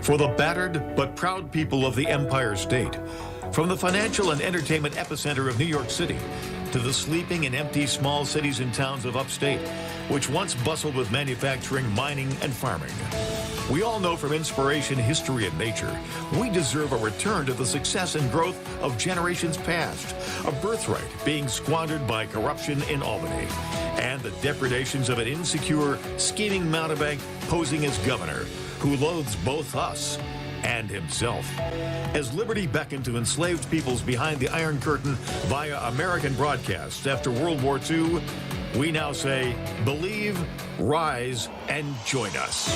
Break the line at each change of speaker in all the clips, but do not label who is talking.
For the battered but proud people of the Empire State. From the financial and entertainment epicenter of New York City to the sleeping and empty small cities and towns of upstate, which once bustled with manufacturing, mining, and farming. We all know from inspiration, history, and nature, we deserve a return to the success and growth of generations past, a birthright being squandered by corruption in Albany, and the depredations of an insecure, scheming mountebank posing as governor, who loathes both us and himself. As liberty beckoned to enslaved peoples behind the Iron Curtain via American broadcasts after World War II, we now say, believe, rise, and join us.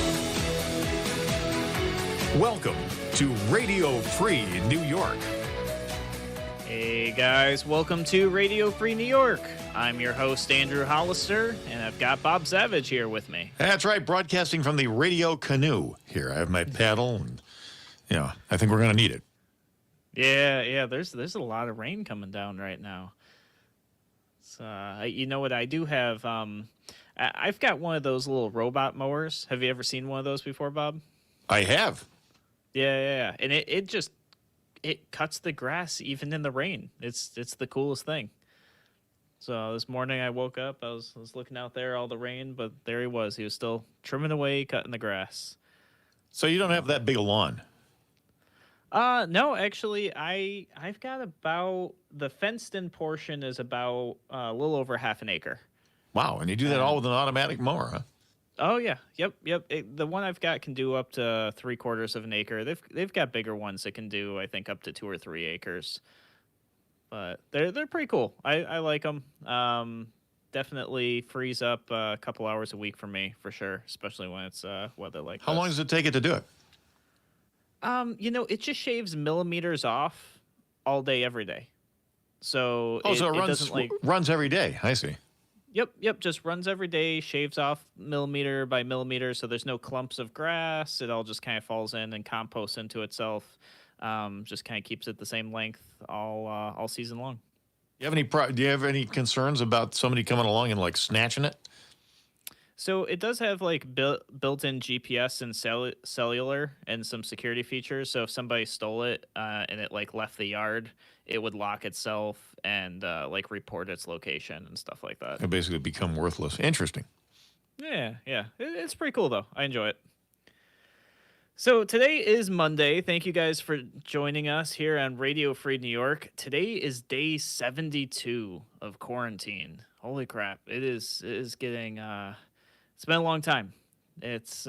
Welcome to Radio Free New York.
Hey guys, welcome to Radio Free New York. I'm your host, Andrew Hollister, and I've got Bob Savage here with me.
That's right, broadcasting from the Radio Canoe here. I have my paddle, and, I think we're going to need it.
Yeah, there's a lot of rain coming down right now. So, you know what I do have? I've got one of those little robot mowers. Have you ever seen one of those before, Bob?
I have.
Yeah. And it cuts the grass even in the rain. It's the coolest thing. So this morning I woke up, I was looking out there, all the rain, but there he was. He was still trimming away, cutting the grass.
So you don't have that big a lawn?
No, actually, I've got about, the fenced-in portion is about a little over half an acre.
Wow, and you do that all with an automatic mower, huh?
Oh yeah, yep. The one I've got can do up to 3/4 of an acre. They've got bigger ones that can do, I think, up to 2 or 3 acres. But they're pretty cool. I like them. Definitely frees up a couple hours a week for me, for sure, especially when it's weather like
How
this.
long does it take it to do it?
It just shaves millimeters off all day, every day. So
it runs every day. I see.
Yep, just runs every day, shaves off millimeter by millimeter, so there's no clumps of grass. It all just kind of falls in and composts into itself. Just kind of keeps it the same length all season long.
Do you have any concerns about somebody coming along and snatching it?
So it does have built-in GPS and cellular and some security features. So if somebody stole it and it left the yard, it would lock itself and report its location and stuff like that.
It basically become worthless. Interesting.
Yeah. It's pretty cool though. I enjoy it. So today is Monday. Thank you guys for joining us here on Radio Free New York. Today is day 72 of quarantine. Holy crap. It is getting it's been a long time. It's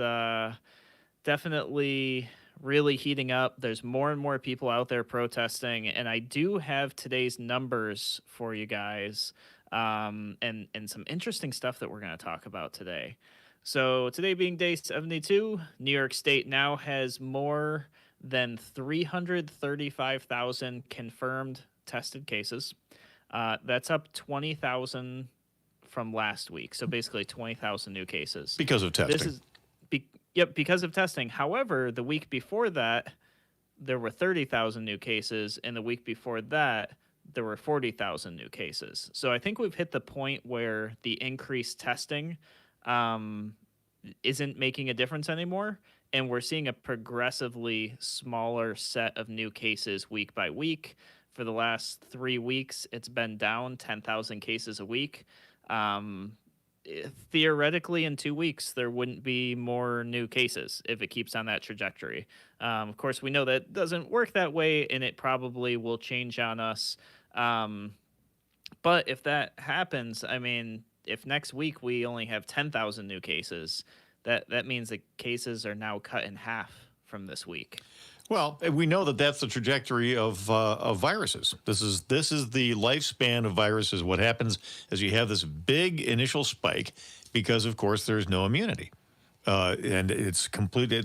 definitely really heating up. There's more and more people out there protesting, and I do have today's numbers for you guys, and some interesting stuff that we're going to talk about today. So today being day 72, New York State now has more than 335,000 confirmed tested cases. That's up 20,000 from last week. So basically 20,000 new cases.
Because of testing.
Because of testing. However, the week before that, there were 30,000 new cases. And the week before that, there were 40,000 new cases. So I think we've hit the point where the increased testing isn't making a difference anymore. And we're seeing a progressively smaller set of new cases week by week. For the last 3 weeks, it's been down 10,000 cases a week. Theoretically, in 2 weeks, there wouldn't be more new cases if it keeps on that trajectory. Of course, we know that doesn't work that way, and it probably will change on us. But if that happens, if next week we only have 10,000 new cases, that means the cases are now cut in half from this week.
Well, we know that that's the trajectory of viruses. This is the lifespan of viruses. What happens is you have this big initial spike because, of course, there's no immunity. And it's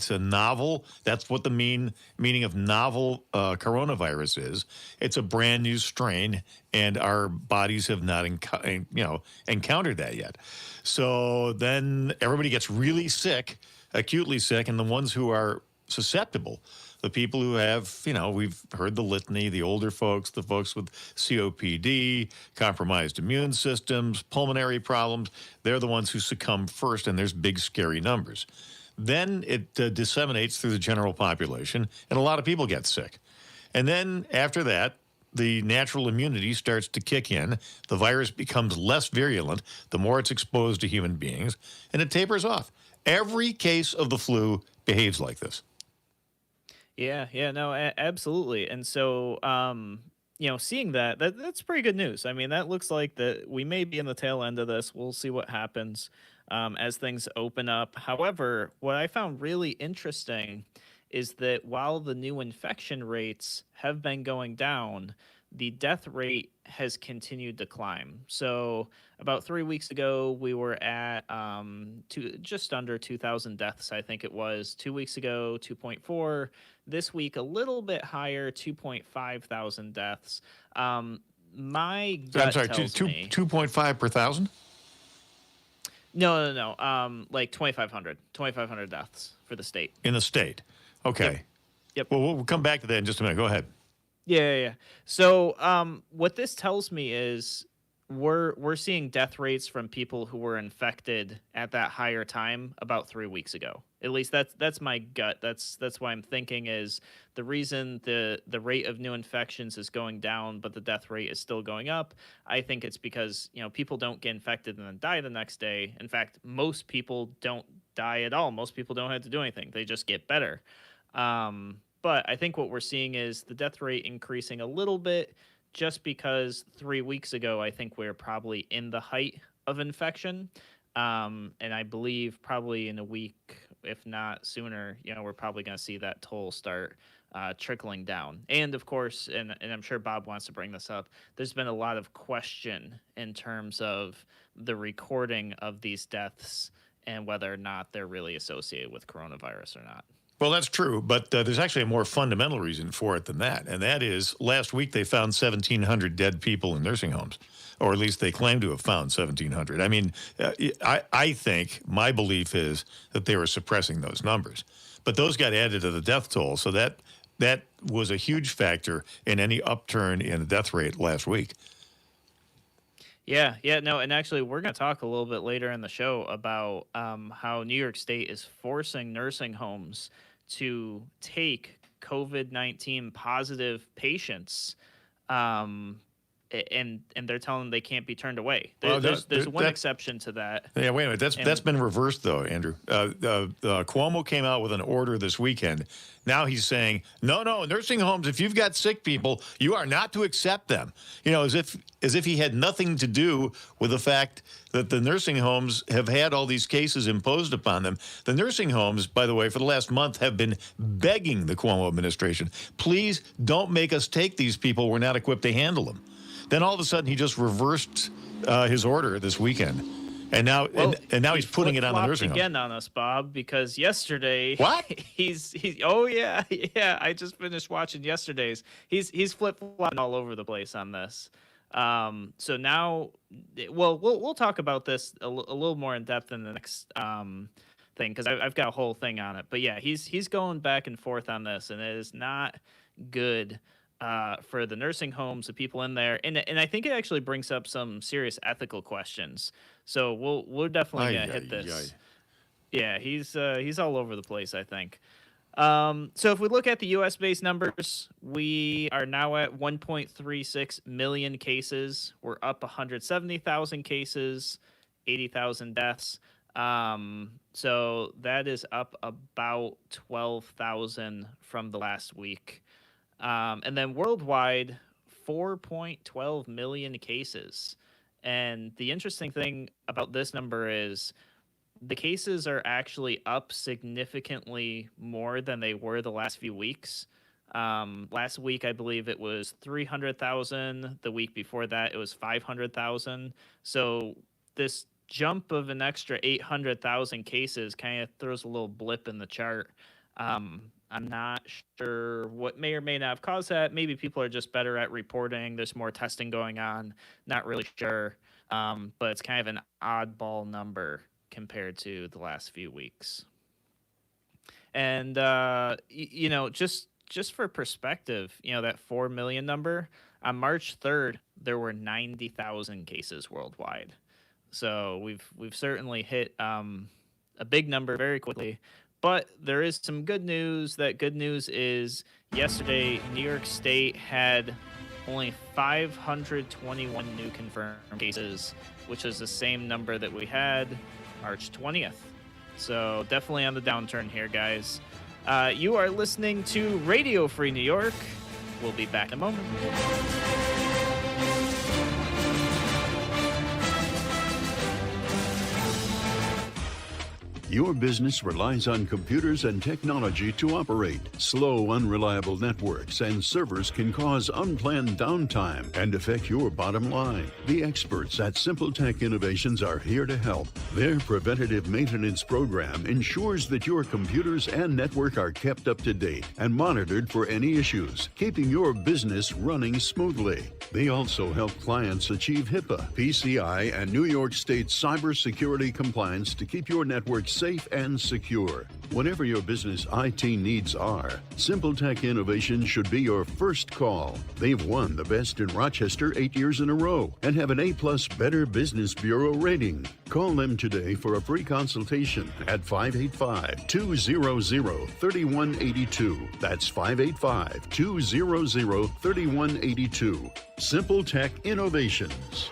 a novel. That's what the meaning of novel coronavirus is. It's a brand new strain, and our bodies have not encountered that yet. So then everybody gets really sick, acutely sick, and the ones who are susceptible, the people who have, we've heard the litany, the older folks, the folks with COPD, compromised immune systems, pulmonary problems, they're the ones who succumb first, and there's big, scary numbers. Then it disseminates through the general population, and a lot of people get sick. And then after that, the natural immunity starts to kick in. The virus becomes less virulent the more it's exposed to human beings, and it tapers off. Every case of the flu behaves like this.
Yeah, no, absolutely. And so, seeing that's pretty good news. I mean, that looks like that we may be in the tail end of this. We'll see what happens as things open up. However, what I found really interesting is that while the new infection rates have been going down, the death rate has continued to climb. So about 3 weeks ago, we were at just under 2,000 deaths, I think it was. 2 weeks ago, 2.4. This week, a little bit higher, 2.5 thousand deaths. My
I'm
gut
sorry,
tells me
2.5 per thousand?
no. Like 2,500 deaths for the state.
In the state. Okay.
Yep.
Well, we'll come back to that in just a minute. Go ahead.
Yeah. So, what this tells me is we're seeing death rates from people who were infected at that higher time about 3 weeks ago. At least that's my gut. That's why I'm thinking is the reason the rate of new infections is going down, but the death rate is still going up. I think it's because people don't get infected and then die the next day. In fact, most people don't die at all. Most people don't have to do anything. They just get better. But I think what we're seeing is the death rate increasing a little bit just because 3 weeks ago, I think we were probably in the height of infection. And I believe probably in a week, if not sooner, we're probably going to see that toll start trickling down. And of course, and I'm sure Bob wants to bring this up, there's been a lot of question in terms of the recording of these deaths and whether or not they're really associated with coronavirus or not.
Well, that's true, but there's actually a more fundamental reason for it than that, and that is last week they found 1,700 dead people in nursing homes, or at least they claim to have found 1,700. I mean, I think my belief is that they were suppressing those numbers, but those got added to the death toll, so that was a huge factor in any upturn in the death rate last week.
Yeah, no, and actually, we're going to talk a little bit later in the show about how New York State is forcing nursing homes to take COVID-19 positive patients, and they're telling them they can't be turned away. There's one exception to that.
Yeah, wait a minute. That's been reversed, though, Andrew. Cuomo came out with an order this weekend. Now he's saying, no, nursing homes, if you've got sick people, you are not to accept them. As if he had nothing to do with the fact that the nursing homes have had all these cases imposed upon them. The nursing homes, by the way, for the last month have been begging the Cuomo administration, please don't make us take these people. We're not equipped to handle them. Then all of a sudden he just reversed his order this weekend. And now, and now he's putting it on the nursing home
again on us, Bob, because yesterday
what
he's oh yeah I just finished watching yesterday's. He's flip flopping all over the place on this. So now, well, we'll talk about this a little more in depth in the next thing because I've got a whole thing on it. But yeah, he's going back and forth on this, and it is not good for the nursing homes, the people in there, and I think it actually brings up some serious ethical questions. So we're definitely gonna hit this. Yeah, he's all over the place, I think. So if we look at the U.S. based numbers, we are now at 1.36 million cases. We're up 170,000 cases, 80,000 deaths. So that is up about 12,000 from the last week. And then worldwide, 4.12 million cases. And the interesting thing about this number is the cases are actually up significantly more than they were the last few weeks. Last week, I believe it was 300,000. The week before that, it was 500,000. So this jump of an extra 800,000 cases kind of throws a little blip in the chart. I'm not sure what may or may not have caused that. Maybe people are just better at reporting. There's more testing going on. Not really sure. But it's kind of an oddball number compared to the last few weeks. And, just for perspective, that 4 million number, on March 3rd, there were 90,000 cases worldwide. So we've certainly hit a big number very quickly. But there is some good news. That good news is yesterday, New York State had only 521 new confirmed cases, which is the same number that we had March 20th. So definitely on the downturn here, guys. You are listening to Radio Free New York. We'll be back in a moment.
Your business relies on computers and technology to operate. Slow, unreliable networks and servers can cause unplanned downtime and affect your bottom line. The experts at SimpleTech Innovations are here to help. Their preventative maintenance program ensures that your computers and network are kept up to date and monitored for any issues, keeping your business running smoothly. They also help clients achieve HIPAA, PCI, and New York State cybersecurity compliance to keep your network safe and secure. Whatever your business IT needs are, SimpleTech Innovations should be your first call. They've won the Best in Rochester 8 years in a row and have an A-plus Better Business Bureau rating. Call them today for a free consultation at 585-200-3182. That's 585-200-3182. SimpleTech Innovations.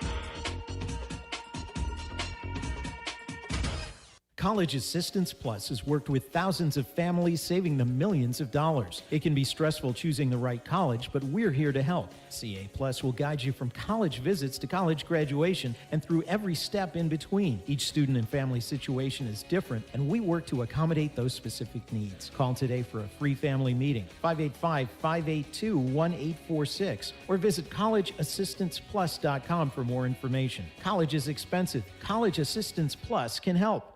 College Assistance Plus has worked with thousands of families, saving them millions of dollars. It can be stressful choosing the right college, but we're here to help. CA Plus will guide you from college visits to college graduation and through every step in between. Each student and family situation is different, and we work to accommodate those specific needs. Call today for a free family meeting, 585-582-1846, or visit collegeassistanceplus.com for more information. College is expensive. College Assistance Plus can help.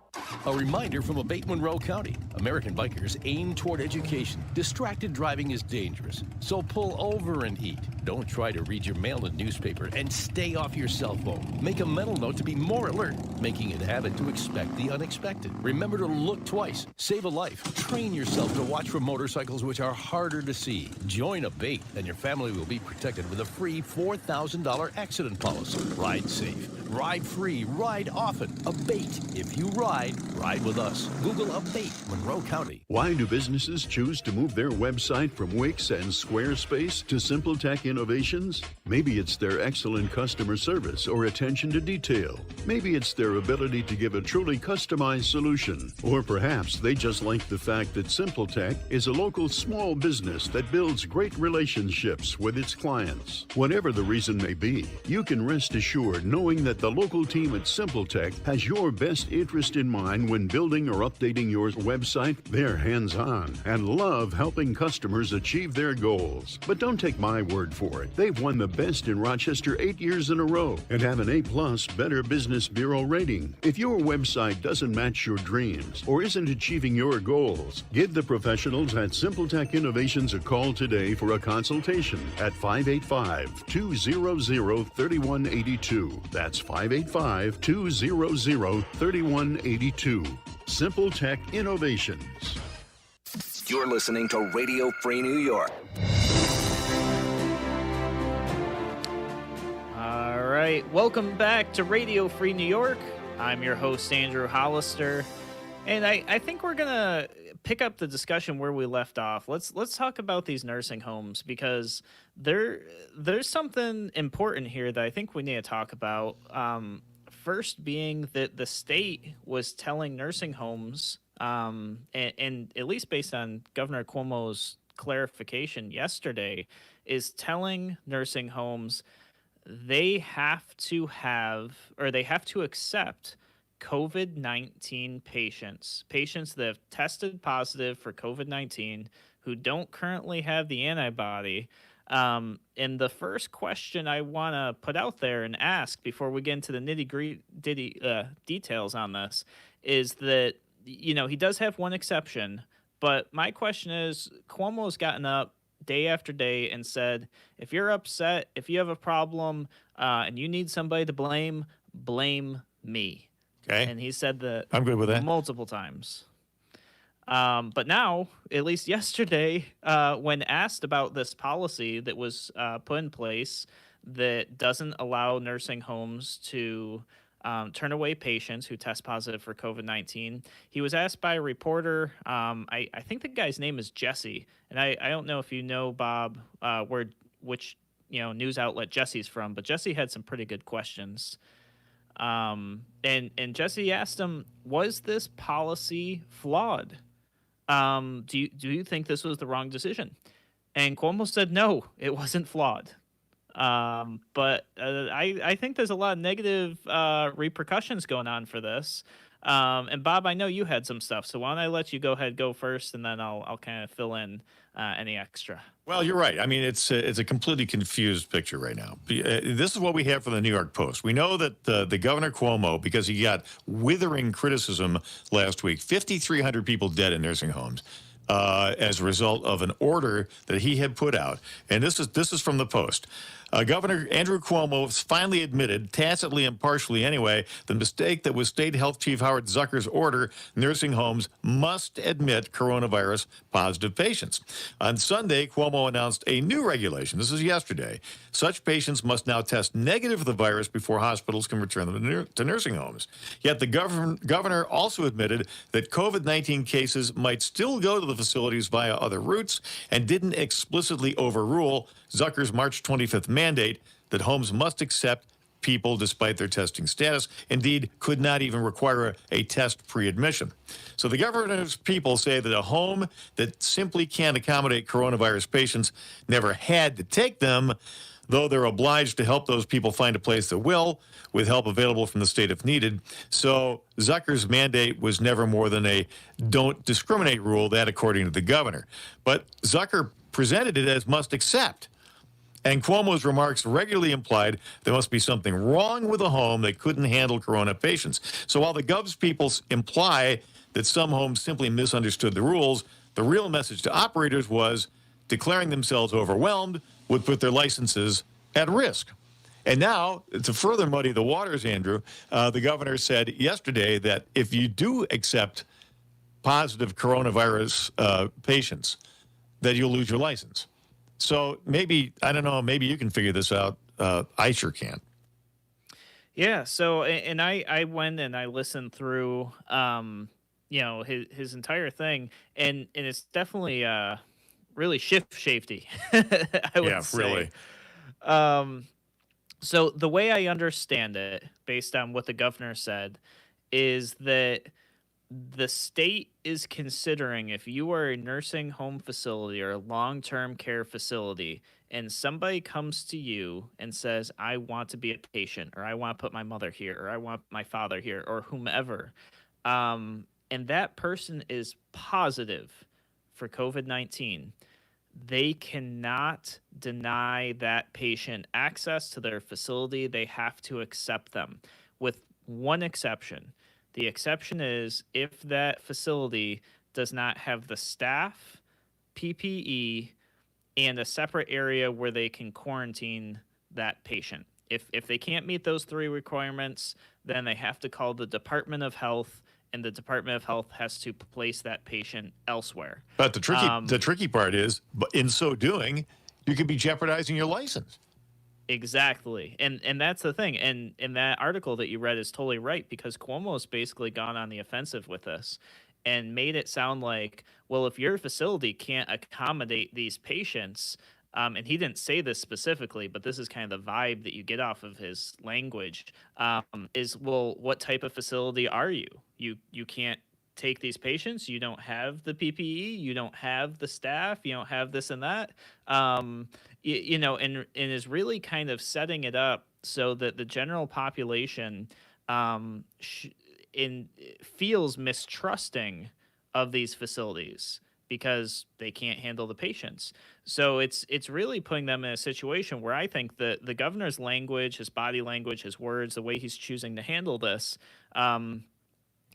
A reminder from Abate Monroe County. American bikers aim toward education. Distracted driving is dangerous, so pull over and eat. Don't try to read your mail and newspaper, and stay off your cell phone. Make a mental note to be more alert, making it a habit to expect the unexpected. Remember to look twice. Save a life. Train yourself to watch for motorcycles which are harder to see. Join Abate, and your family will be protected with a free $4,000 accident policy. Ride safe. Ride free. Ride often. Abate. If you ride with us. Google Abate Monroe County.
Why do businesses choose to move their website from Wix and Squarespace to SimpleTech Innovations? Maybe it's their excellent customer service or attention to detail. Maybe it's their ability to give a truly customized solution. Or perhaps they just like the fact that SimpleTech is a local small business that builds great relationships with its clients. Whatever the reason may be, you can rest assured knowing that the local team at SimpleTech has your best interest in mind when building or updating your website. They're hands-on and love helping customers achieve their goals. But don't take my word for it. They've won the Best in Rochester 8 years in a row and have an A-plus Better Business Bureau rating. If your website doesn't match your dreams or isn't achieving your goals, give the professionals at SimpleTech Innovations a call today for a consultation at 585-200-3182. That's 585-200-3182. SimpleTech Innovations.
You're listening to Radio Free New York.
All right, welcome back to Radio Free New York. I'm your host, Andrew Hollister, and I think we're gonna pick up the discussion where we left off. Let's talk about these nursing homes, because there's something important here that I think we need to talk about. First being that the state was telling nursing homes, and at least based on Governor Cuomo's clarification yesterday, is telling nursing homes they have to accept COVID-19 patients that have tested positive for COVID-19 who don't currently have the antibody. And the first question I want to put out there and ask before we get into the nitty-gritty details on this is that, he does have one exception, but my question is, Cuomo's gotten up day after day and said, if you're upset, if you have a problem, and you need somebody to blame me.
Okay.
And he said that
I'm good with that.
multiple times. But now, at least yesterday, when asked about this policy that was put in place that doesn't allow nursing homes to turn away patients who test positive for COVID-19. He was asked by a reporter. I think the guy's name is Jesse, and I don't know if you know, Bob, which news outlet Jesse's from, but Jesse had some pretty good questions. And Jesse asked him, was this policy flawed? Do you think this was the wrong decision? And Cuomo said, no, it wasn't flawed. But I think there's a lot of negative repercussions going on for this. And Bob, I know you had some stuff, so why don't I let you go first, and then I'll kind of fill in any extra.
Well, you're right. I mean, it's a completely confused picture right now. This is what we have from the New York Post. We know that the Governor Cuomo, because he got withering criticism last week, 5,300 people dead in nursing homes as a result of an order that he had put out. And this is from the Post. Governor Andrew Cuomo finally admitted, tacitly and partially anyway, the mistake that was State Health Chief Howard Zucker's order: nursing homes must admit coronavirus positive patients. On Sunday, Cuomo announced a new regulation. This is yesterday. Such patients must now test negative for the virus before hospitals can return them to nursing homes. Yet the governor also admitted that COVID-19 cases might still go to the facilities via other routes, and didn't explicitly overrule Zucker's March 25th mandate that homes must accept people despite their testing status. Indeed, could not even require a test pre-admission. So the governor's people say that a home that simply can't accommodate coronavirus patients never had to take them, though they're obliged to help those people find a place that will, with help available from the state if needed. So Zucker's mandate was never more than a don't discriminate rule, that according to the governor. But Zucker presented it as must accept. And Cuomo's remarks regularly implied there must be something wrong with a home that couldn't handle corona patients. So while the Gov's people imply that some homes simply misunderstood the rules, the real message to operators was declaring themselves overwhelmed would put their licenses at risk. And now, to further muddy the waters, Andrew, the governor said yesterday that if you do accept positive coronavirus patients, that you'll lose your license. So maybe, I don't know, maybe you can figure this out. I sure can.
Yeah. So, and I went and I listened through, his entire thing, and it's definitely really shifty. I would say.
Really.
So the way I understand it, based on what the governor said, is that the state is considering, if you are a nursing home facility or a long-term care facility and somebody comes to you and says, I want to be a patient, or I want to put my mother here, or I want my father here, or whomever, and that person is positive for COVID-19, they cannot deny that patient access to their facility. They have to accept them, with one exception. The exception is if that facility does not have the staff, PPE, and a separate area where they can quarantine that patient. If they can't meet those three requirements, then they have to call the Department of Health, and the Department of Health has to place that patient elsewhere.
But the tricky part is, in so doing, you could be jeopardizing your license.
Exactly. And that's the thing. And that article that you read is totally right, because Cuomo's basically gone on the offensive with this and made it sound like, well, if your facility can't accommodate these patients, and he didn't say this specifically, but this is kind of the vibe that you get off of his language, is, well, what type of facility are you? You can't take these patients. You don't have the PPE. You don't have the staff. You don't have this and that. And is really kind of setting it up so that the general population feels mistrusting of these facilities because they can't handle the patients. So it's really putting them in a situation where I think the governor's language, his body language, his words, the way he's choosing to handle this,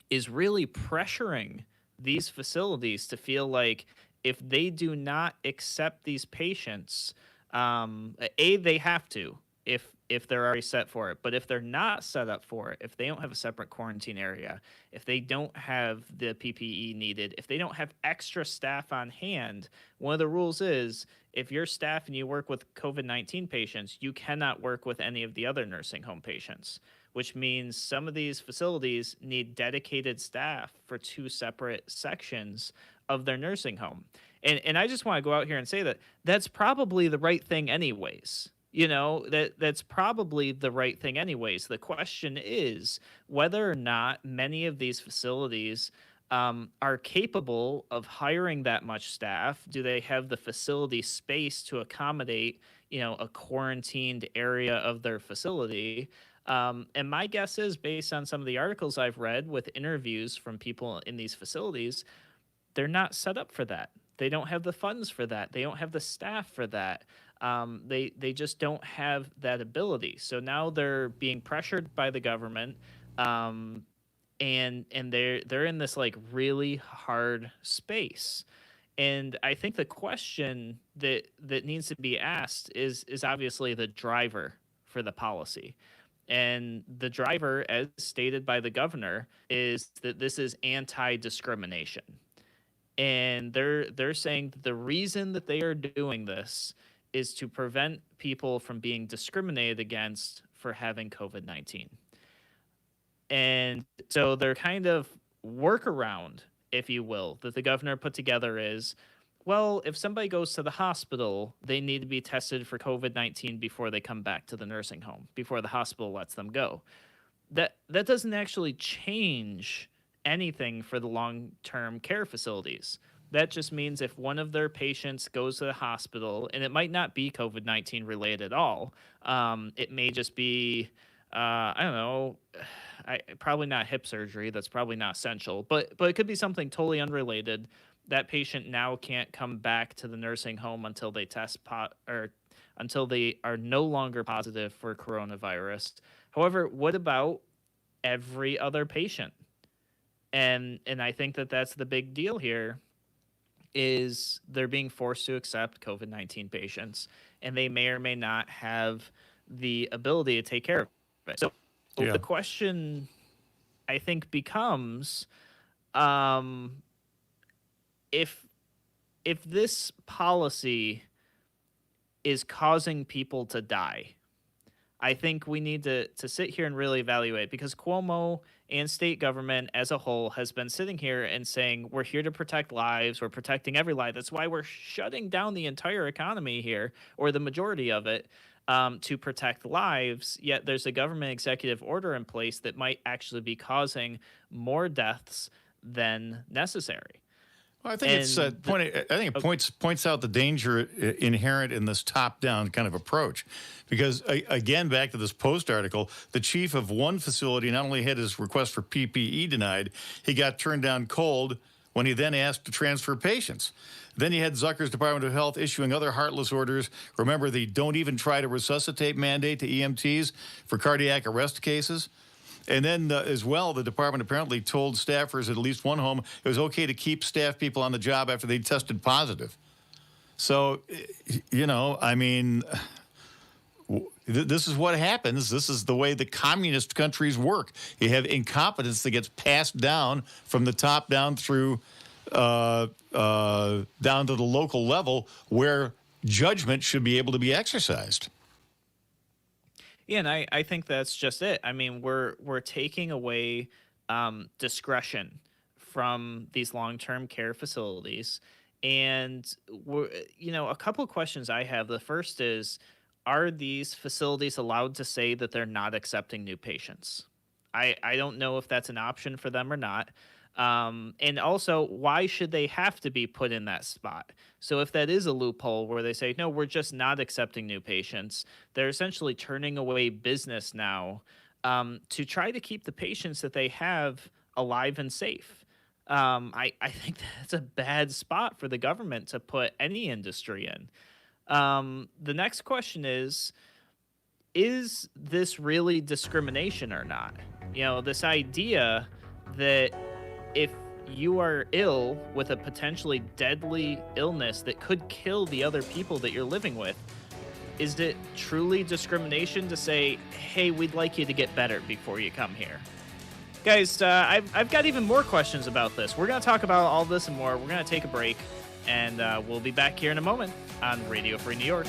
is really pressuring these facilities to feel like if they do not accept these patients, they have to, if they're already set for it. But if they're not set up for it, if they don't have a separate quarantine area, if they don't have the PPE needed, if they don't have extra staff on hand, one of the rules is if you're staff and you work with COVID-19 patients, you cannot work with any of the other nursing home patients, which means some of these facilities need dedicated staff for 2 separate sections of their nursing home. And I just want to go out here and say that that's probably the right thing anyways. That's probably the right thing anyways. The question is whether or not many of these facilities are capable of hiring that much staff. Do they have the facility space to accommodate, a quarantined area of their facility? And my guess is, based on some of the articles I've read with interviews from people in these facilities, they're not set up for that. They don't have the funds for that. They don't have the staff for that. They just don't have that ability. So now they're being pressured by the government, and they're in this like really hard space. And I think the question that needs to be asked is obviously the driver for the policy. And the driver, as stated by the governor, is that this is anti-discrimination. And they're saying that the reason that they are doing this is to prevent people from being discriminated against for having COVID-19. And so their kind of workaround, if you will, that the governor put together is, well, if somebody goes to the hospital, they need to be tested for COVID-19 before they come back to the nursing home, before the hospital lets them go. That doesn't actually change anything for the long-term care facilities. That just means if one of their patients goes to the hospital, and it might not be COVID-19 related at all, it may just be, I don't know, probably not hip surgery. That's probably not essential, but it could be something totally unrelated. That patient now can't come back to the nursing home until they until they are no longer positive for coronavirus. However, what about every other patient? And I think that's the big deal here, is they're being forced to accept COVID-19 patients, and they may or may not have the ability to take care of it. So the question, I think, becomes, if this policy is causing people to die, I think we need to sit here and really evaluate, because Cuomo and state government as a whole has been sitting here and saying, we're here to protect lives. We're protecting every life. That's why we're shutting down the entire economy here, or the majority of it, to protect lives. Yet there's a government executive order in place that might actually be causing more deaths than necessary.
Well, I think it points out the danger inherent in this top-down kind of approach, because again, back to this Post article, the chief of one facility not only had his request for PPE denied, he got turned down cold when he then asked to transfer patients. Then you had Zucker's Department of Health issuing other heartless orders. Remember the "don't even try to resuscitate" mandate to EMTs for cardiac arrest cases. And then, as well, the department apparently told staffers at least one home it was okay to keep staff people on the job after they tested positive. So, I mean, this is what happens. This is the way the communist countries work. You have incompetence that gets passed down from the top down through down to the local level, where judgment should be able to be exercised.
Yeah, and I think that's just it. I mean, we're taking away discretion from these long-term care facilities, and a couple of questions I have. The first is, are these facilities allowed to say that they're not accepting new patients? I don't know if that's an option for them or not. And also, why should they have to be put in that spot? So if that is a loophole where they say, no, we're just not accepting new patients, they're essentially turning away business now to try to keep the patients that they have alive and safe. I think that's a bad spot for the government to put any industry in. The next question is this really discrimination or not? This idea that if you are ill with a potentially deadly illness that could kill the other people that you're living with, is it truly discrimination to say, hey, we'd like you to get better before you come here? Guys, I've got even more questions about this. We're going to talk about all this and more. We're going to take a break, and we'll be back here in a moment on Radio Free New York.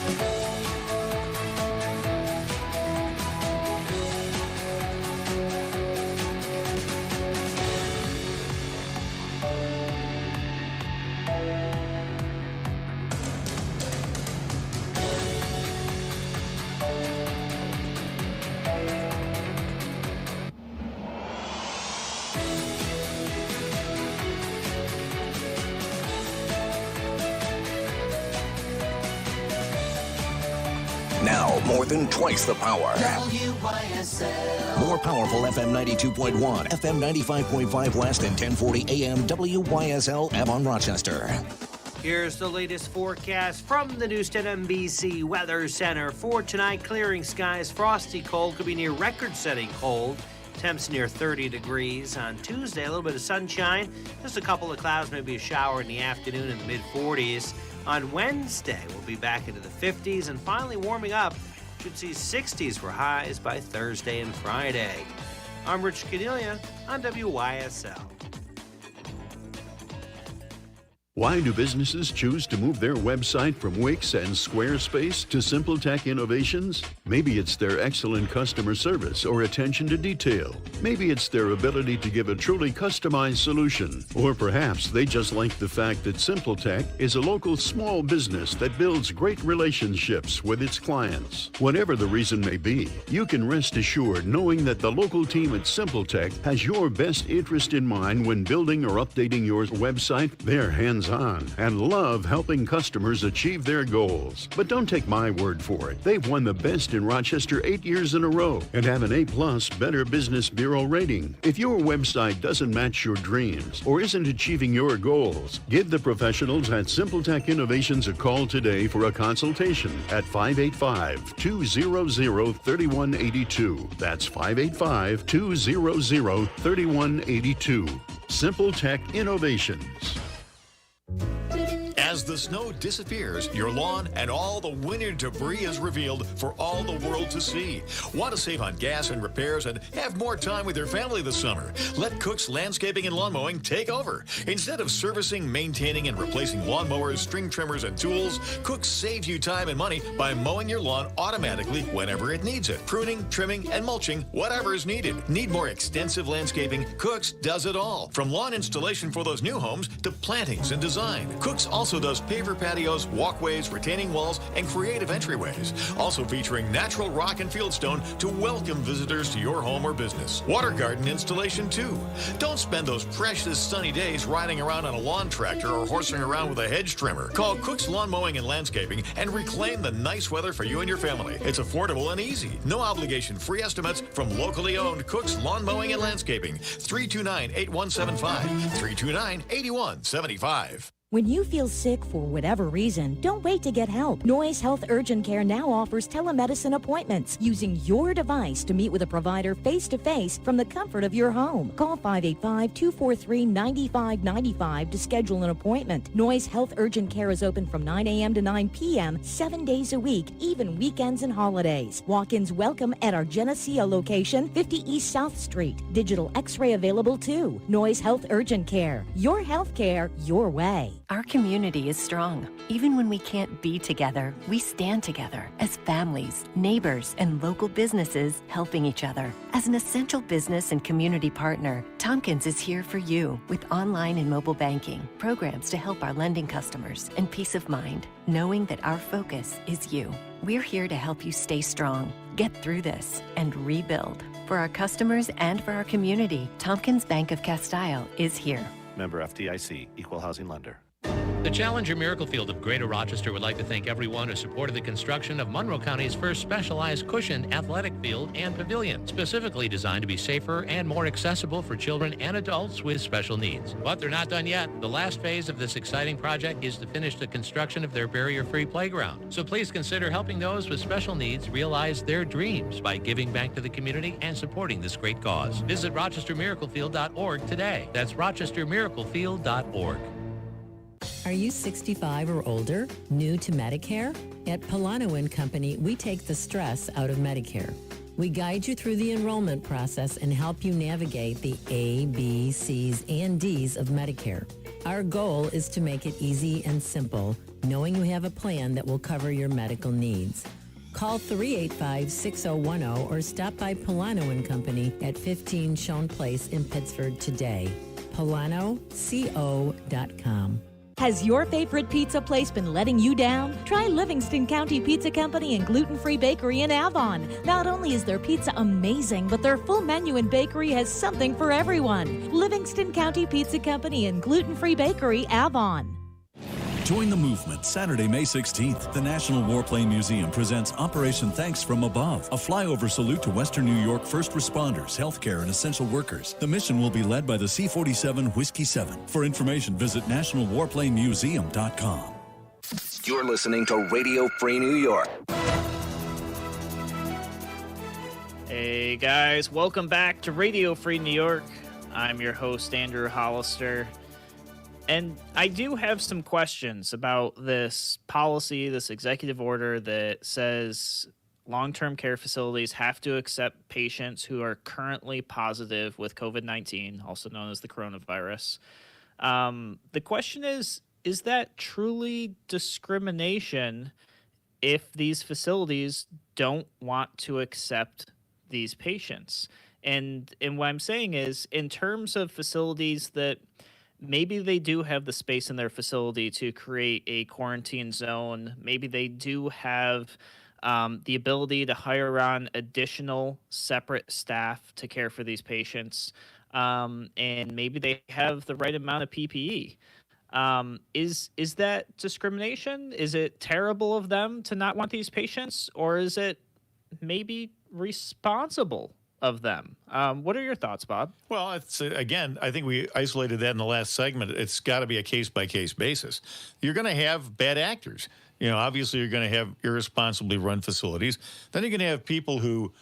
more than twice the power.
WYSL.
More powerful FM 92.1, FM 95.5 West, and 1040 AM WYSL Avon Rochester.
Here's the latest forecast from the Newsted NBC Weather Center. For tonight, clearing skies, frosty cold, could be near record-setting cold. Temps near 30 degrees. On Tuesday, a little bit of sunshine, just a couple of clouds, maybe a shower in the afternoon in the mid-40s. On Wednesday, we'll be back into the 50s, and finally warming up. Should see 60s for highs by Thursday and Friday. I'm Rich Cornelia on WYSL.
Why do businesses choose to move their website from Wix and Squarespace to SimpleTech Innovations? Maybe it's their excellent customer service or attention to detail. Maybe it's their ability to give a truly customized solution. Or perhaps they just like the fact that SimpleTech is a local small business that builds great relationships with its clients. Whatever the reason may be, you can rest assured knowing that the local team at SimpleTech has your best interest in mind when building or updating your website. They're hands-on and love helping customers achieve their goals. But don't take my word for it. They've won the best in Rochester 8 years in a row and have an A+ Better Business Bureau rating. If your website doesn't match your dreams or isn't achieving your goals, give the professionals at SimpleTech Innovations a call today for a consultation at 585-200-3182. That's 585-200-3182. SimpleTech Innovations.
As the snow disappears, your lawn and all the winter debris is revealed for all the world to see. Want to save on gas and repairs and have more time with your family this summer? Let Cook's Landscaping and Lawn Mowing take over. Instead of servicing, maintaining, and replacing lawnmowers, string trimmers, and tools, Cook's saves you time and money by mowing your lawn automatically whenever it needs it. Pruning, trimming, and mulching, whatever is needed. Need more extensive landscaping? Cook's does it all. From lawn installation for those new homes to plantings and design. Cook's also does paver patios, walkways, retaining walls, and creative entryways. Also featuring natural rock and fieldstone to welcome visitors to your home or business. Water garden installation too. Don't spend those precious sunny days riding around on a lawn tractor or horsing around with a hedge trimmer. Call Cook's Lawn Mowing and Landscaping and reclaim the nice weather for you and your family. It's affordable and easy. No obligation free estimates from locally owned Cook's Lawn Mowing and Landscaping. 329-8175. 329-8175.
When you feel sick for whatever reason, don't wait to get help. Noise Health Urgent Care now offers telemedicine appointments using your device to meet with a provider face-to-face from the comfort of your home. Call 585-243-9595 to schedule an appointment. Noise Health Urgent Care is open from 9 a.m. to 9 p.m. 7 days a week, even weekends and holidays. Walk-ins welcome at our Geneseo location, 50 East South Street. Digital X-ray available too. Noise Health Urgent Care. Your health care, your way.
Our community is strong. Even when we can't be together, we stand together as families, neighbors, and local businesses helping each other. As an essential business and community partner, Tompkins is here for you with online and mobile banking, programs to help our lending customers, and peace of mind, knowing that our focus is you. We're here to help you stay strong, get through this, and rebuild. For our customers and for our community, Tompkins Bank of Castile is here.
Member FDIC, Equal Housing Lender.
The Challenger Miracle Field of Greater Rochester would like to thank everyone who supported the construction of Monroe County's first specialized cushion athletic field and pavilion, specifically designed to be safer and more accessible for children and adults with special needs. But they're not done yet. The last phase of this exciting project is to finish the construction of their barrier-free playground. So please consider helping those with special needs realize their dreams by giving back to the community and supporting this great cause. Visit RochesterMiraclefield.org today. That's RochesterMiraclefield.org.
Are you 65 or older? New to Medicare? At Polano & Company, we take the stress out of Medicare. We guide you through the enrollment process and help you navigate the A, B, C's, and D's of Medicare. Our goal is to make it easy and simple, knowing you have a plan that will cover your medical needs. Call 385-6010 or stop by Polano & Company at 15 Schoen Place in Pittsford today. PolanoCO.com.
Has your favorite pizza place been letting you down? Try Livingston County Pizza Company and Gluten-Free Bakery in Avon. Not only is their pizza amazing, but their full menu and bakery has something for everyone. Livingston County Pizza Company and Gluten-Free Bakery, Avon.
Join the movement Saturday, May 16th. The National Warplane Museum presents Operation Thanks from Above, a flyover salute to Western New York first responders, healthcare, and essential workers. The mission will be led by the C-47 Whiskey 7. For information, visit nationalwarplanemuseum.com.
You're listening to Radio Free New York.
Hey guys, welcome back to Radio Free New York. I'm your host, Andrew Hollister. And I do have some questions about this policy, this executive order that says long-term care facilities have to accept patients who are currently positive with COVID-19, also known as the coronavirus. The question is that truly discrimination if these facilities don't want to accept these patients? And what I'm saying is, in terms of facilities that maybe they do have the space in their facility to create a quarantine zone. Maybe they do have the ability to hire on additional separate staff to care for these patients. And maybe they have the right amount of PPE. Is that discrimination? Is it terrible of them to not want these patients? Or is it maybe responsible of them? What are your thoughts, Bob?
Well, it's again, I think we isolated that in the last segment. It's got to be a case-by-case basis. You're going to have bad actors. You know, obviously you're going to have irresponsibly run facilities. Then you're going to have people who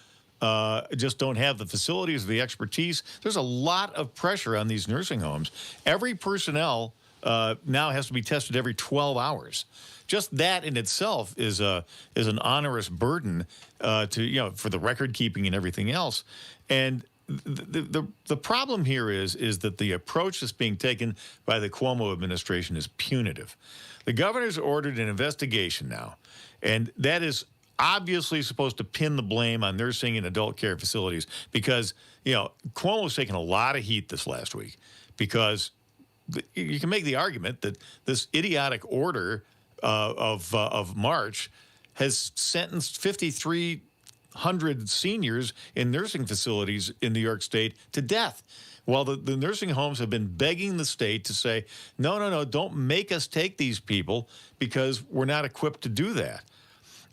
just don't have the facilities, the expertise. There's a lot of pressure on these nursing homes. Every personnel now has to be tested every 12 hours. Just that in itself is an onerous burden for the record keeping and everything else. And the problem here is that the approach that's being taken by the Cuomo administration is punitive. The governor's ordered an investigation now, and that is obviously supposed to pin the blame on nursing and adult care facilities because, Cuomo's taken a lot of heat this last week because you can make the argument that this idiotic order of March has sentenced 5,300 seniors in nursing facilities in New York State to death. While the nursing homes have been begging the state to say, no, don't make us take these people because we're not equipped to do that.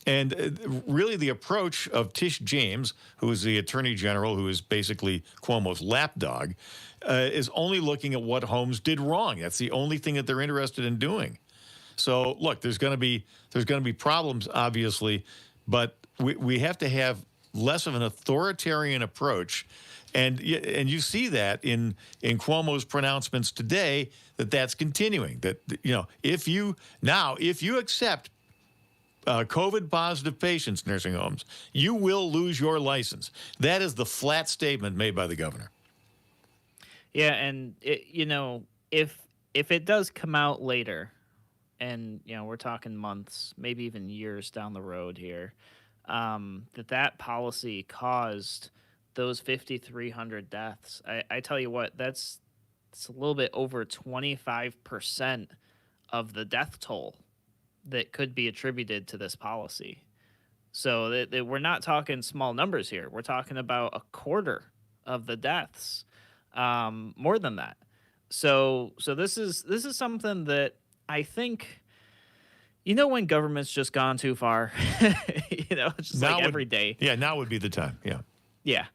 And really the approach of Tish James, who is the attorney general, who is basically Cuomo's lapdog, is only looking at what homes did wrong. That's the only thing that they're interested in doing. So, look, there's going to be problems, obviously, but we have to have less of an authoritarian approach, and you see that in Cuomo's pronouncements today that's continuing. That if you accept COVID positive patients in nursing homes, you will lose your license. That is the flat statement made by the governor.
Yeah, and if it does come out later. And, we're talking months, maybe even years down the road here, that policy caused those 5,300 deaths. I tell you what, it's a little bit over 25% of the death toll that could be attributed to this policy. So that we're not talking small numbers here. We're talking about a quarter of the deaths, more than that. So this is something that I think, when government's just gone too far, it's just like every day.
Yeah, now would be the time. Yeah.
Yeah.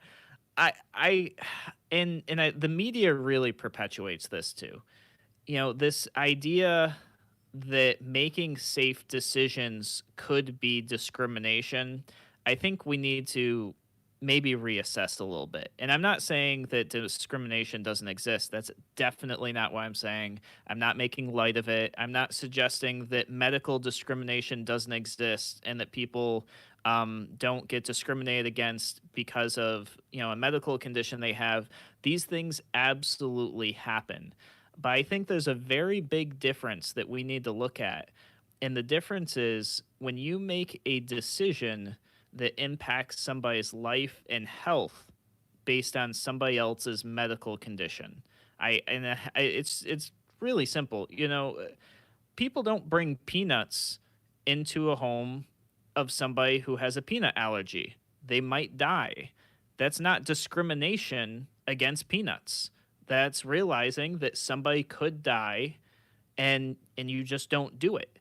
The media really perpetuates this too. This idea that making safe decisions could be discrimination. I think we need to maybe reassess a little bit. And I'm not saying that discrimination doesn't exist. That's definitely not what I'm saying. I'm not making light of it. I'm not suggesting that medical discrimination doesn't exist and that people don't get discriminated against because of, a medical condition they have. These things absolutely happen. But I think there's a very big difference that we need to look at. And the difference is when you make a decision that impacts somebody's life and health based on somebody else's medical condition. It's really simple. People don't bring peanuts into a home of somebody who has a peanut allergy. They might die. That's not discrimination against peanuts. That's realizing that somebody could die and you just don't do it.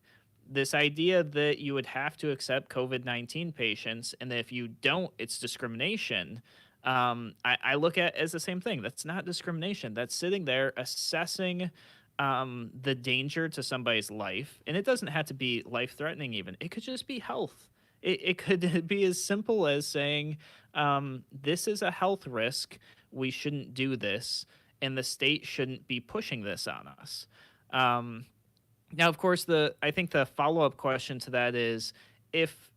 This idea that you would have to accept COVID-19 patients, and that if you don't, it's discrimination. I look at as the same thing. That's not discrimination. That's sitting there assessing the danger to somebody's life. And it doesn't have to be life-threatening even. It could just be health. It could be as simple as saying, this is a health risk. We shouldn't do this. And the state shouldn't be pushing this on us. Now, of course, I think the follow-up question to that is, if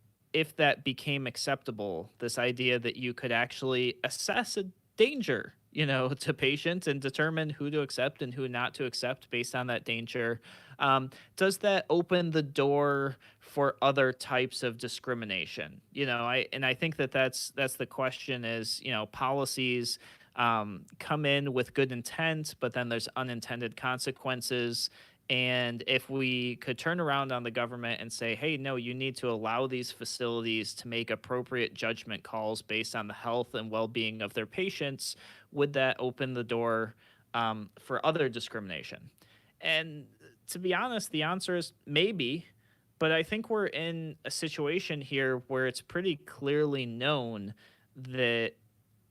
that became acceptable, this idea that you could actually assess a danger, to patients and determine who to accept and who not to accept based on that danger, does that open the door for other types of discrimination? I think that's the question is, policies come in with good intent, but then there's unintended consequences. And if we could turn around on the government and say, hey, no, you need to allow these facilities to make appropriate judgment calls based on the health and well-being of their patients, would that open the door for other discrimination? And to be honest, the answer is maybe, but I think we're in a situation here where it's pretty clearly known that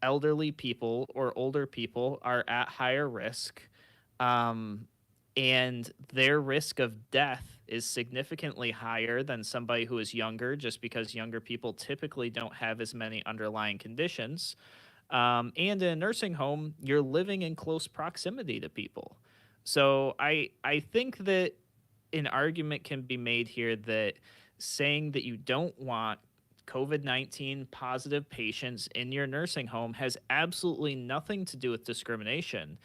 elderly people or older people are at higher risk. And their risk of death is significantly higher than somebody who is younger, just because younger people typically don't have as many underlying conditions. And in a nursing home, you're living in close proximity to people. So I think that an argument can be made here that saying that you don't want COVID-19 positive patients in your nursing home has absolutely nothing to do with discrimination.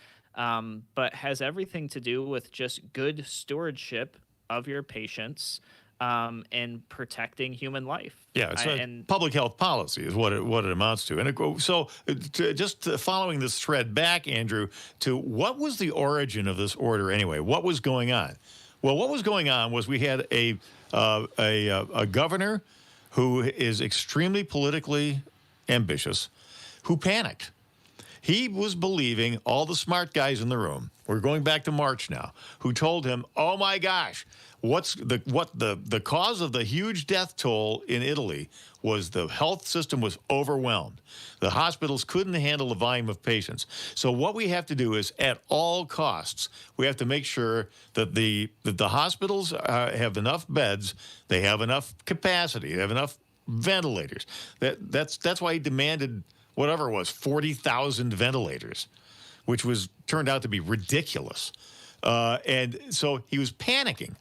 But has everything to do with just good stewardship of your patients and protecting human life.
Yeah, it's public health policy is what it amounts to. And just following this thread back, Andrew, to what was the origin of this order anyway? What was going on? Well, what was going on was we had a governor who is extremely politically ambitious, who panicked. He was believing all the smart guys in the room, we're going back to March now, who told him, oh my gosh, the cause of the huge death toll in Italy was the health system was overwhelmed. The hospitals couldn't handle the volume of patients. So what we have to do is, at all costs, we have to make sure that the hospitals have enough beds, they have enough capacity, they have enough ventilators. That's why he demanded whatever it was, 40,000 ventilators, which turned out to be ridiculous. And so he was panicking.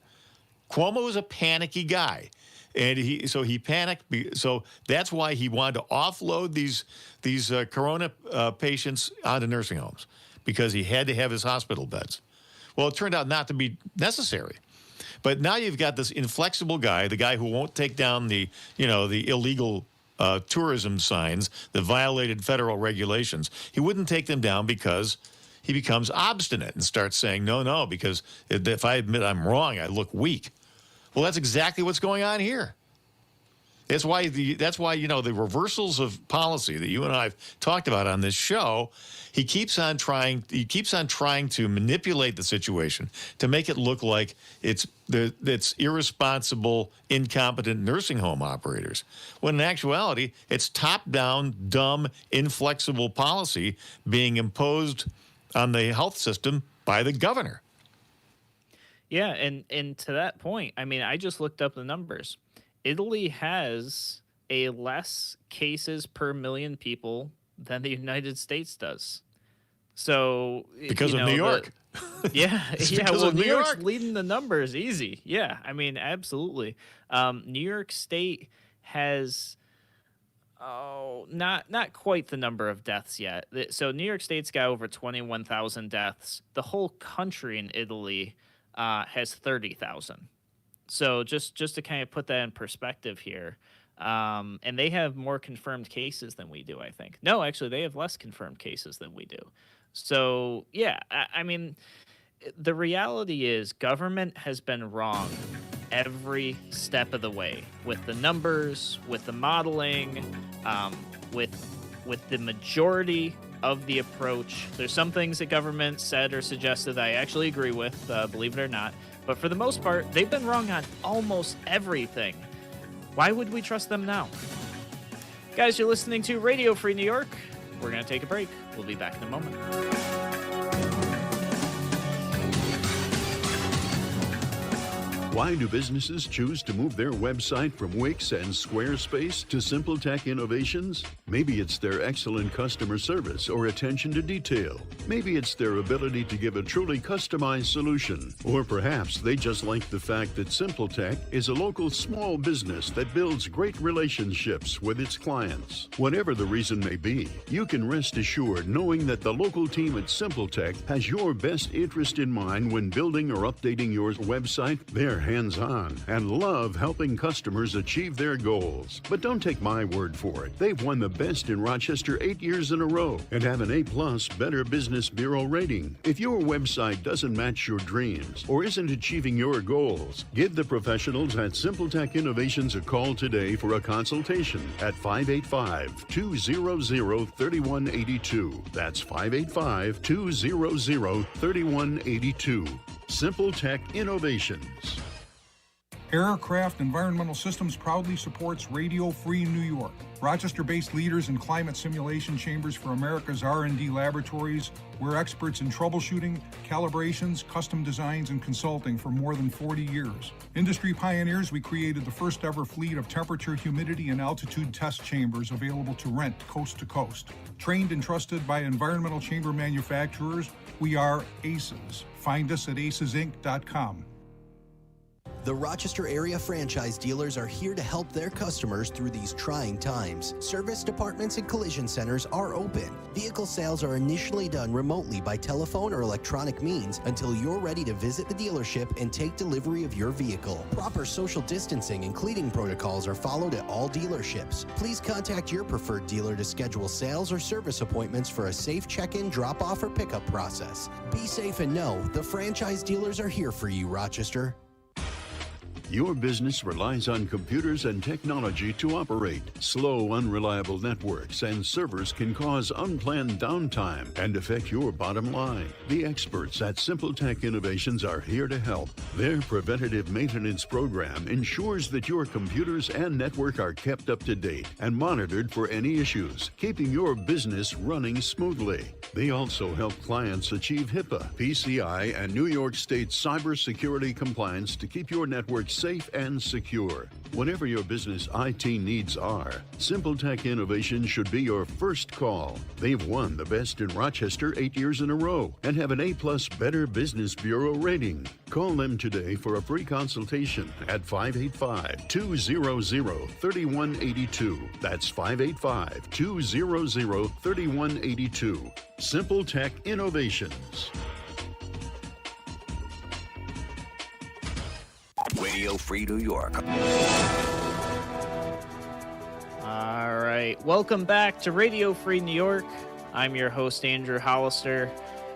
Cuomo was a panicky guy. And he panicked. So that's why he wanted to offload these corona patients onto nursing homes, because he had to have his hospital beds. Well, it turned out not to be necessary. But now you've got this inflexible guy, the guy who won't take down the illegal tourism signs that violated federal regulations. He wouldn't take them down because he becomes obstinate and starts saying, no, because if I admit I'm wrong, I look weak. Well, that's exactly what's going on here. That's why the reversals of policy that you and I have talked about on this show, he keeps on trying to manipulate the situation to make it look like it's irresponsible, incompetent nursing home operators, when in actuality it's top-down, dumb, inflexible policy being imposed on the health system by the governor.
Yeah, and to that point, I mean, I just looked up the numbers. Italy has less cases per million people than the United States does. So
because of New York.
Well, New York's leading the numbers easy. Yeah, I mean, absolutely. New York State has not quite the number of deaths yet. So New York State's got over 21,000 deaths. The whole country in Italy has 30,000. So just to kind of put that in perspective here, and they have more confirmed cases than we do, I think. No, actually, they have less confirmed cases than we do. So, yeah, I mean, the reality is government has been wrong every step of the way, with the numbers, with the modeling, with the majority of the approach. There's some things that government said or suggested I actually agree with, believe it or not. But for the most part, they've been wrong on almost everything. Why would we trust them now? Guys, you're listening to Radio Free New York. We're going to take a break. We'll be back in a moment.
Why do businesses choose to move their website from Wix and Squarespace to SimpleTech Innovations? Maybe it's their excellent customer service or attention to detail. Maybe it's their ability to give a truly customized solution. Or perhaps they just like the fact that SimpleTech is a local small business that builds great relationships with its clients. Whatever the reason may be, you can rest assured knowing that the local team at SimpleTech has your best interest in mind when building or updating your website. They're hands-on and love helping customers achieve their goals. But don't take my word for it. They've won the best in Rochester 8 years in a row and have an A+ Better Business Bureau rating. If your website doesn't match your dreams or isn't achieving your goals, give the professionals at SimpleTech Innovations a call today for a consultation at 585-200-3182. That's 585-200-3182. SimpleTech Innovations.
Aircraft Environmental Systems proudly supports Radio Free New York. Rochester-based leaders in climate simulation chambers for America's R&D laboratories. We're experts in troubleshooting, calibrations, custom designs, and consulting for more than 40 years. Industry pioneers, we created the first ever fleet of temperature, humidity, and altitude test chambers available to rent coast to coast. Trained and trusted by environmental chamber manufacturers, we are ACES. Find us at acesinc.com.
The Rochester area franchise dealers are here to help their customers through these trying times. Service departments and collision centers are open. Vehicle sales are initially done remotely by telephone or electronic means until you're ready to visit the dealership and take delivery of your vehicle. Proper social distancing and cleaning protocols are followed at all dealerships. Please contact your preferred dealer to schedule sales or service appointments for a safe check-in, drop-off, or pickup process. Be safe and know the franchise dealers are here for you, Rochester.
Your business relies on computers and technology to operate. Slow, unreliable networks and servers can cause unplanned downtime and affect your bottom line. The experts at SimpleTech Innovations are here to help. Their preventative maintenance program ensures that your computers and network are kept up to date and monitored for any issues, keeping your business running smoothly. They also help clients achieve HIPAA, PCI, and New York State cybersecurity compliance to keep your network safe and secure. Whatever your business IT needs are, SimpleTech Innovations should be your first call. They've won the best in Rochester 8 years in a row and have an A+ Better Business Bureau rating. Call them today for a free consultation at 585-200-3182. That's 585-200-3182. SimpleTech Innovations.
Radio Free New York.
All right. Welcome back to Radio Free New York. I'm your host, Andrew Hollister.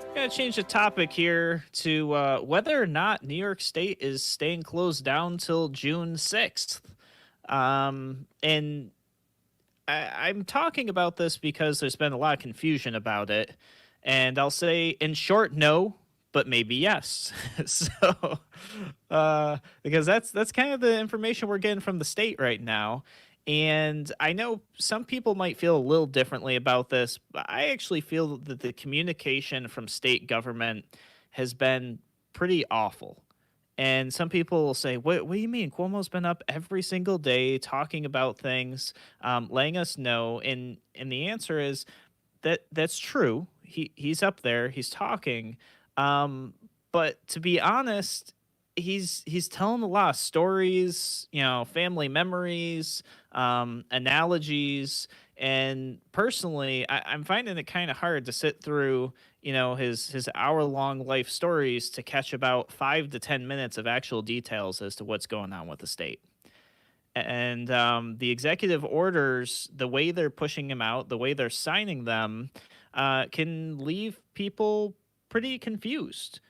I'm going to change the topic here to whether or not New York State is staying closed down till June 6th. And I'm talking about this because there's been a lot of confusion about it. And I'll say, in short, no, but maybe yes. So, because that's kind of the information we're getting from the state right now. And I know some people might feel a little differently about this, but I actually feel that the communication from state government has been pretty awful. And some people will say, what do you mean? Cuomo's been up every single day talking about things, letting us know. And the answer is that's true. He's up there, he's talking. But to be honest, he's telling a lot of stories, family memories, analogies. And personally, I'm finding it kind of hard to sit through, his hour-long life stories to catch about 5 to 10 minutes of actual details as to what's going on with the state. And the executive orders, the way they're pushing them out, the way they're signing them, can leave people pretty confused,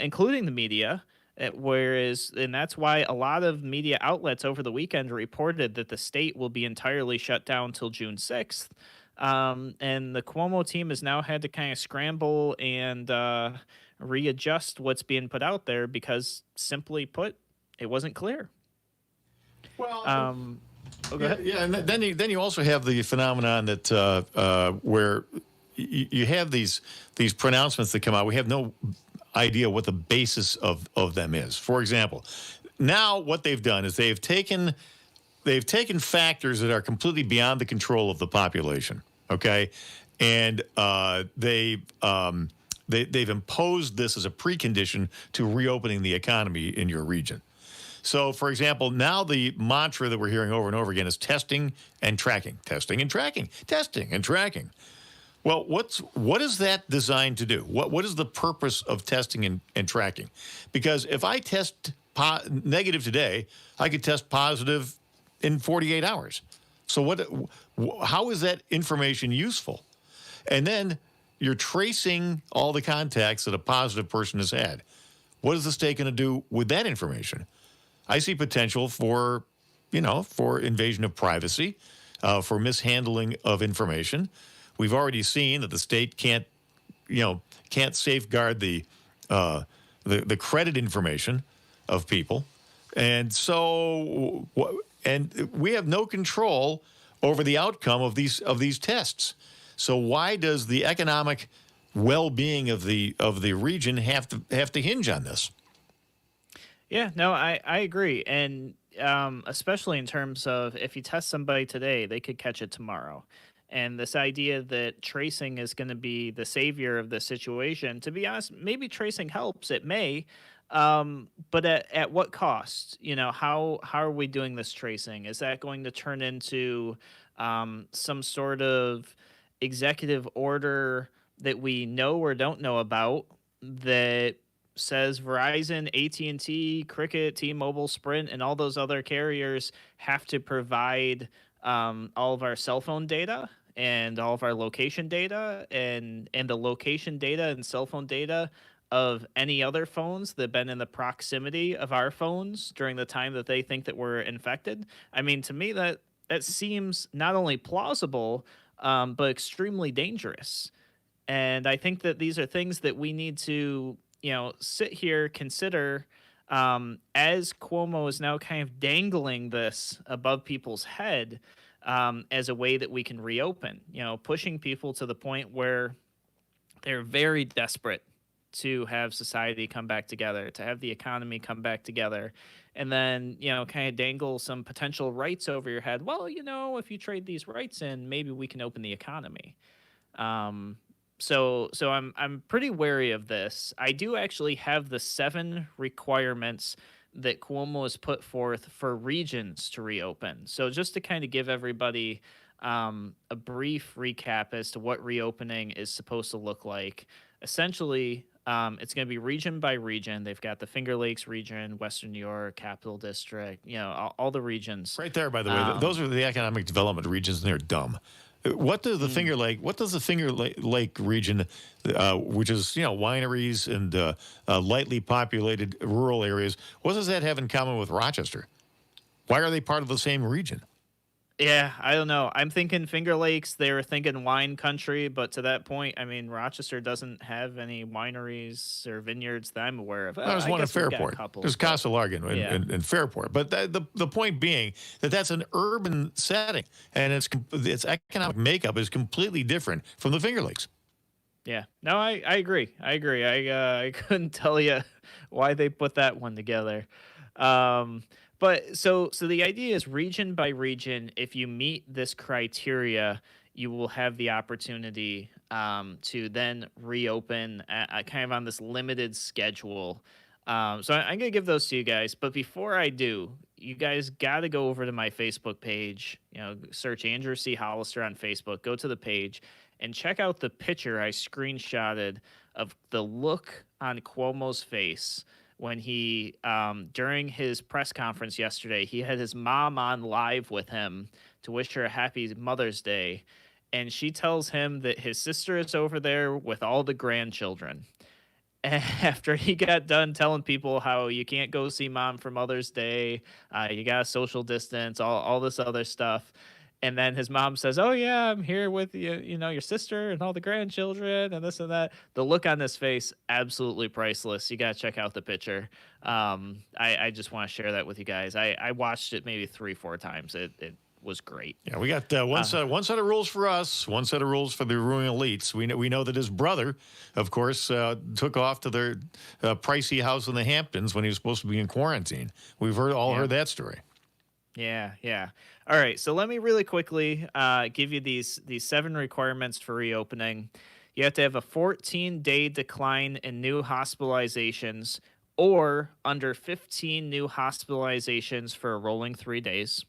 including the media. And that's why a lot of media outlets over the weekend reported that the state will be entirely shut down till June 6th, And the Cuomo team has now had to kind of scramble and readjust what's being put out there because, simply put, it wasn't clear.
Well,
go ahead.
Yeah, and then you also have the phenomenon that where you have these pronouncements that come out. We have no idea what the basis of them is. For example, now what they've done is they've taken factors that are completely beyond the control of the population. Okay, and they've imposed this as a precondition to reopening the economy in your region. So, for example, now the mantra that we're hearing over and over again is testing and tracking, testing and tracking, testing and tracking. Well, what is that designed to do? What is the purpose of testing and tracking? Because if I test negative today, I could test positive in 48 hours. So how is that information useful? And then you're tracing all the contacts that a positive person has had. What is the state going to do with that information? I see potential for invasion of privacy, for mishandling of information. We've already seen that the state can't safeguard the credit information of people, and so we have no control over the outcome of these tests. So why does the economic well-being of the region have to hinge on this?
Yeah, no, I agree. And especially in terms of if you test somebody today, they could catch it tomorrow. And this idea that tracing is going to be the savior of the situation, to be honest, maybe tracing helps. It may. But at what cost? How are we doing this tracing? Is that going to turn into some sort of executive order that we know or don't know about that says Verizon, AT&T, Cricket, T-Mobile, Sprint, and all those other carriers have to provide all of our cell phone data and all of our location data and the location data and cell phone data of any other phones that have been in the proximity of our phones during the time that they think that we're infected? I mean, to me, that seems not only plausible, but extremely dangerous. And I think that these are things that we need to sit here, consider, as Cuomo is now kind of dangling this above people's head as a way that we can reopen, pushing people to the point where they're very desperate to have society come back together, to have the economy come back together, and then, kind of dangle some potential rights over your head. Well, if you trade these rights in, maybe we can open the economy. So I'm pretty wary of this. I do actually have the 7 requirements that Cuomo has put forth for regions to reopen. So just to kind of give everybody a brief recap as to what reopening is supposed to look like. Essentially, it's going to be region by region. They've got the Finger Lakes region, Western New York, Capital District, all the regions.
Right there, by the way, those are the economic development regions, and they're dumb. What does the Finger Lake region, which is wineries and lightly populated rural areas, what does that have in common with Rochester? Why are they part of the same region?
Yeah, I don't know. I'm thinking Finger Lakes. They were thinking wine country, but to that point, I mean, Rochester doesn't have any wineries or vineyards that I'm aware of.
There's one in Fairport. There's Casa Largan in Fairport. But the point being that's an urban setting, and its economic makeup is completely different from the Finger Lakes.
Yeah. No, I agree. I couldn't tell you why they put that one together. But so the idea is region by region, if you meet this criteria, you will have the opportunity to then reopen kind of on this limited schedule. So I'm going to give those to you guys. But before I do, you guys got to go over to my Facebook page, search Andrew C. Hollister on Facebook, go to the page and check out the picture I screenshotted of the look on Cuomo's face when he, during his press conference yesterday, he had his mom on live with him to wish her a happy Mother's Day. And she tells him that his sister is over there with all the grandchildren. And after he got done telling people how you can't go see mom for Mother's Day, you got to social distance, all this other stuff. And then his mom says, "Oh yeah, I'm here with you, your sister and all the grandchildren and this and that." The look on his face, absolutely priceless. You gotta check out the picture. I just want to share that with you guys. I watched it maybe 3-4 times. It was great.
Yeah, we got one set of rules for us, one set of rules for the ruling elites. We know that his brother, of course, took off to their pricey house in the Hamptons when he was supposed to be in quarantine. We've heard that story.
Yeah. All right, so let me really quickly give you these 7 requirements for reopening. You have to have a 14-day decline in new hospitalizations or under 15 new hospitalizations for a rolling 3 days.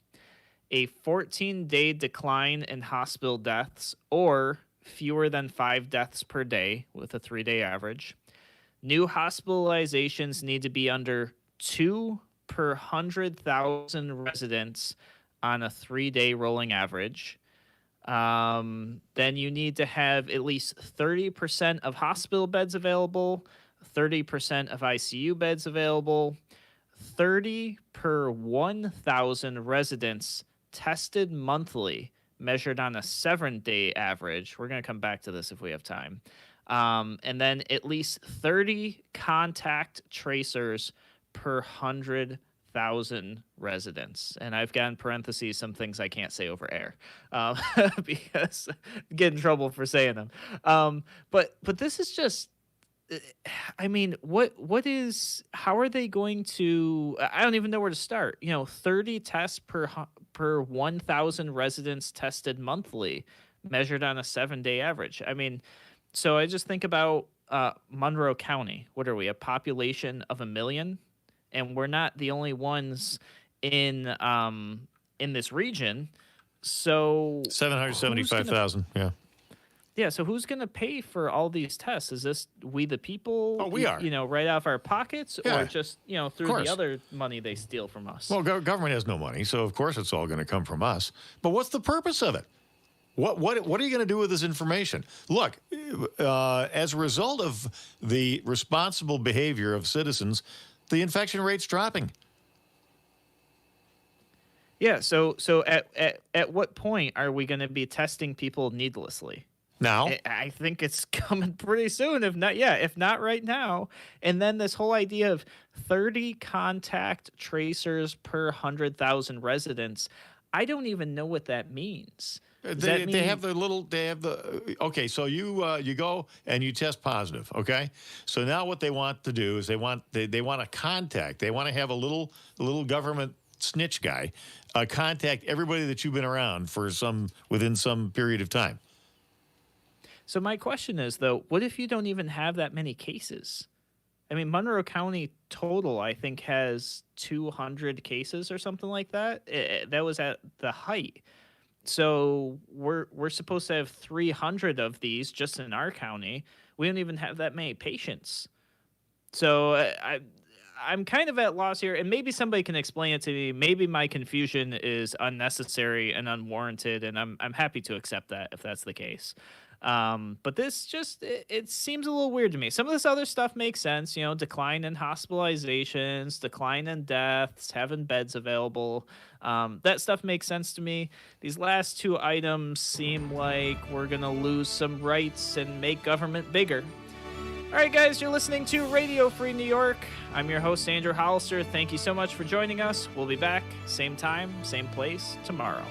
A 14-day decline in hospital deaths or fewer than 5 deaths per day with a 3-day average. New hospitalizations need to be under 2 per 100,000 residents on a 3-day rolling average. Then you need to have at least 30% of hospital beds available, 30% of ICU beds available, 30 per 1,000 residents tested monthly, measured on a 7-day average. We're going to come back to this if we have time. And then at least 30 contact tracers per 100,000 residents. And I've got in parentheses some things I can't say over air because I get in trouble for saying them. But this is just, I mean, how are they going to, I don't even know where to start. 30 tests per 1,000 residents tested monthly, measured on a 7-day average. I mean, so I just think about Monroe County. What are we, a population of 1 million? And we're not the only ones in this region. So
775,000, yeah.
Yeah, so who's going to pay for all these tests? Is this we the people?
Oh, we are.
Right out of our pockets,
Yeah,
or just through the other money they steal from us?
Well, government has no money, so of course it's all going to come from us. But what's the purpose of it? What are you going to do with this information? Look, as a result of the responsible behavior of citizens, the infection rate's dropping.
Yeah. So at what point are we going to be testing people needlessly?
Now,
I think it's coming pretty soon, if not right now. And then this whole idea of 30 contact tracers per 100,000 residents, I don't even know what that means.
They have okay, so you go and you test positive, okay? So now what they want to do is they want to contact. They want to have a little government snitch guy contact everybody that you've been around for within some period of time.
So my question is, though, what if you don't even have that many cases? I mean, Monroe County total, I think, has 200 cases or something like that. That was at the height. So we're supposed to have 300 of these just in our county. We don't even have that many patients. So I'm kind of at loss here, and maybe somebody can explain it to me. Maybe my confusion is unnecessary and unwarranted, and I'm happy to accept that if that's the case. But this just, it seems a little weird to me. Some of this other stuff makes sense, decline in hospitalizations, decline in deaths, having beds available. That stuff makes sense to me. These last 2 items seem like we're going to lose some rights and make government bigger. All right, guys, you're listening to Radio Free New York. I'm your host, Andrew Hollister. Thank you so much for joining us. We'll be back, same time, same place, tomorrow.